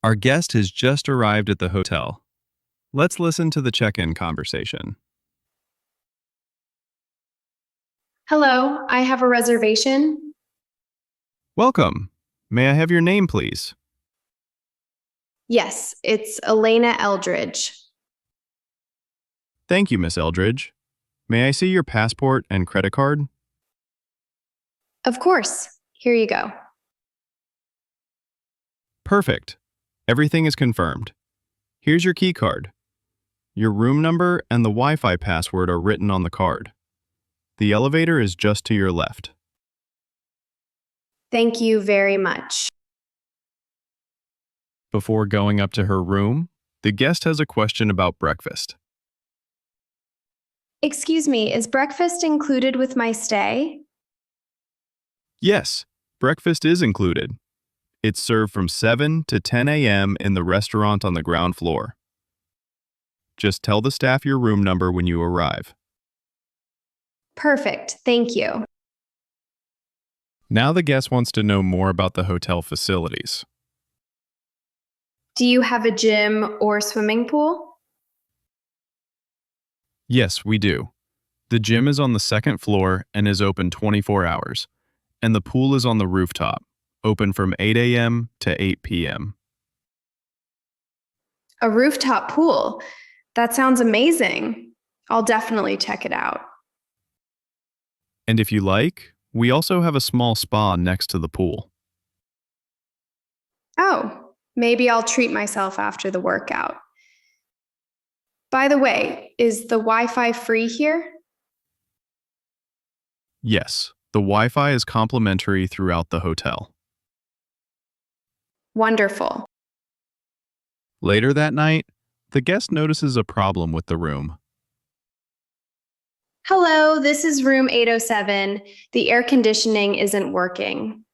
Our guest has just arrived at the hotel. Let's listen to the check-in conversation. Hello, I have a reservation. Welcome. May I have your name, please? Yes, it's Elena Eldridge. Thank you, Miss Eldridge. May I see your passport and credit card? Of course. Here you go. Perfect. Everything is confirmed. Here's your key card. Your room number and the Wi-Fi password are written on the card. The elevator is just to your left. Thank you very much. Before going up to her room, the guest has a question about breakfast. Excuse me, is breakfast included with my stay? Yes, breakfast is included. It's served from 7 to 10 a.m. in the restaurant on the ground floor. Just tell the staff your room number when you arrive. Perfect, thank you. Now the guest wants to know more about the hotel facilities. Do you have a gym or swimming pool? Yes, we do. The gym is on the second floor and is open 24 hours, and the pool is on the rooftop, open from 8 a.m. to 8 p.m. A rooftop pool? That sounds amazing. I'll definitely check it out. And if you like, we also have a small spa next to the pool. Oh, maybe I'll treat myself after the workout. By the way, is the Wi-Fi free here? Yes, the Wi-Fi is complimentary throughout the hotel. Wonderful. Later that night, the guest notices a problem with the room. Hello, this is room 807. The air conditioning isn't working.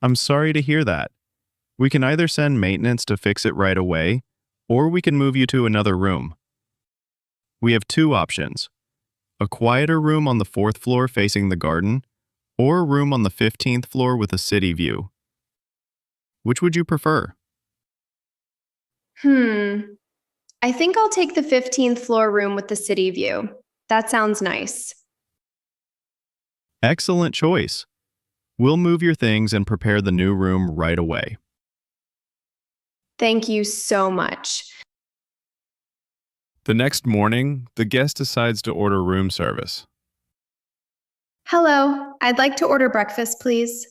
I'm sorry to hear that. We can either send maintenance to fix it right away, or we can move you to another room. We have two options: a quieter room on the 4th floor facing the garden, or a room on the 15th floor with a city view. Which would you prefer? I think I'll take the 15th floor room with the city view. That sounds nice. Excellent choice. We'll move your things and prepare the new room right away. Thank you so much. The next morning, the guest decides to order room service. Hello, I'd like to order breakfast, please.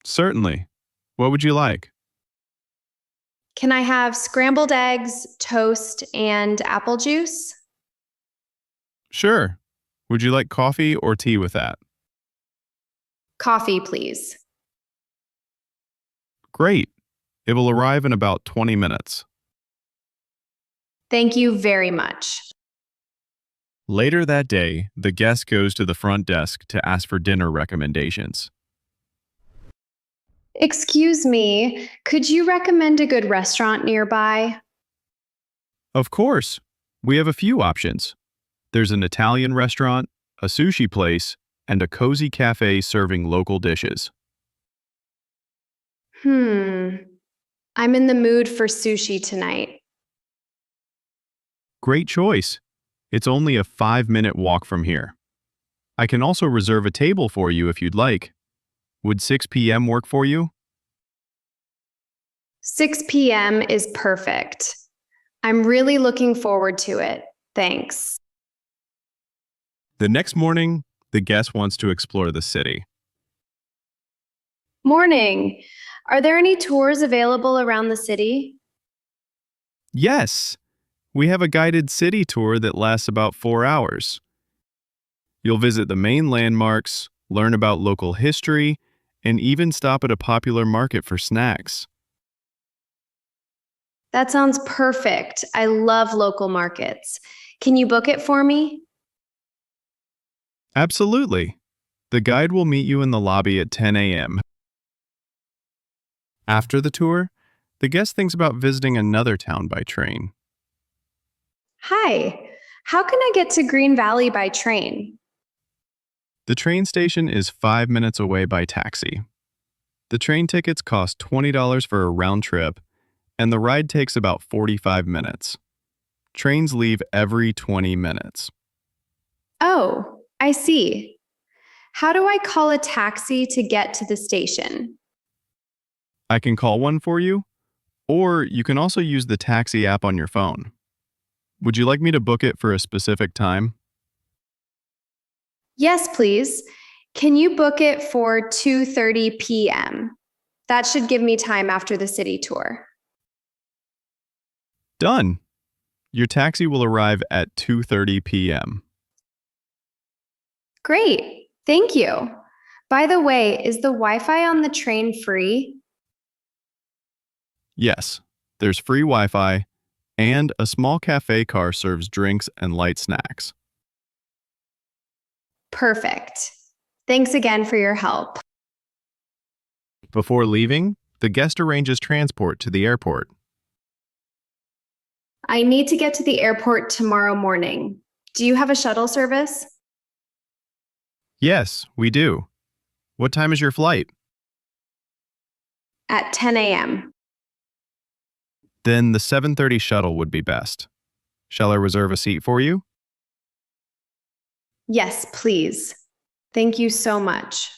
Certainly. What would you like? Can I have scrambled eggs, toast, and apple juice? Sure. Would you like coffee or tea with that? Coffee, please. Great. It will arrive in about 20 minutes. Thank you very much. Later that day, the guest goes to the front desk to ask for dinner recommendations. Excuse me, could you recommend a good restaurant nearby? Of course. We have a few options. There's an Italian restaurant, a sushi place, and a cozy cafe serving local dishes. I'm in the mood for sushi tonight. Great choice. It's only a 5-minute walk from here. I can also reserve a table for you if you'd like. Would 6 p.m. work for you? 6 p.m. is perfect. I'm really looking forward to it. Thanks. The next morning, the guest wants to explore the city. Morning. Are there any tours available around the city? Yes, we have a guided city tour that lasts about 4 hours. You'll visit the main landmarks, learn about local history, and even stop at a popular market for snacks. That sounds perfect. I love local markets. Can you book it for me? Absolutely. The guide will meet you in the lobby at 10 a.m. After the tour, the guest thinks about visiting another town by train. Hi. How can I get to Green Valley by train? The train station is 5 minutes away by taxi. The train tickets cost $20 for a round trip, and the ride takes about 45 minutes. Trains leave every 20 minutes. Oh, I see. How do I call a taxi to get to the station? I can call one for you, or you can also use the taxi app on your phone. Would you like me to book it for a specific time? Yes, please. Can you book it for 2:30 p.m.? That should give me time after the city tour. Done. Your taxi will arrive at 2:30 p.m. Great. Thank you. By the way, is the Wi-Fi on the train free? Yes, there's free Wi-Fi, and a small cafe car serves drinks and light snacks. Perfect. Thanks again for your help. Before leaving, the guest arranges transport to the airport. I need to get to the airport tomorrow morning. Do you have a shuttle service? Yes, we do. What time is your flight? At 10 a.m. Then the 7:30 shuttle would be best. Shall I reserve a seat for you? Yes, please. Thank you so much.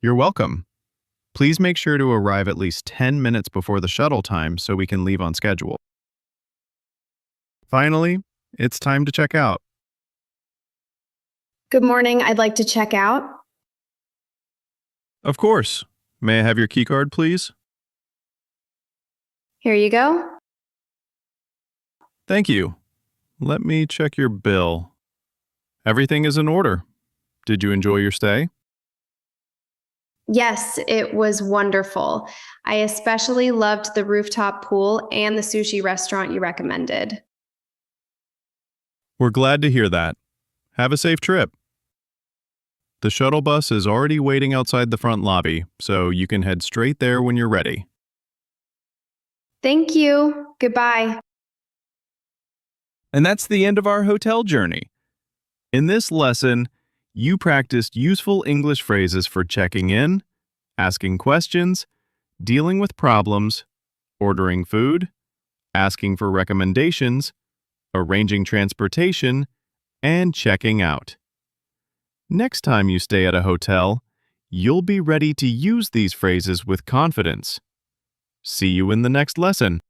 You're welcome. Please make sure to arrive at least 10 minutes before the shuttle time so we can leave on schedule. Finally, it's time to check out. Good morning. I'd like to check out. Of course. May I have your keycard, please? Here you go. Thank you. Let me check your bill. Everything is in order. Did you enjoy your stay? Yes, it was wonderful. I especially loved the rooftop pool and the sushi restaurant you recommended. We're glad to hear that. Have a safe trip. The shuttle bus is already waiting outside the front lobby, so you can head straight there when you're ready. Thank you. Goodbye. And that's the end of our hotel journey. In this lesson, you practiced useful English phrases for checking in, asking questions, dealing with problems, ordering food, asking for recommendations, arranging transportation, and checking out. Next time you stay at a hotel, you'll be ready to use these phrases with confidence. See you in the next lesson.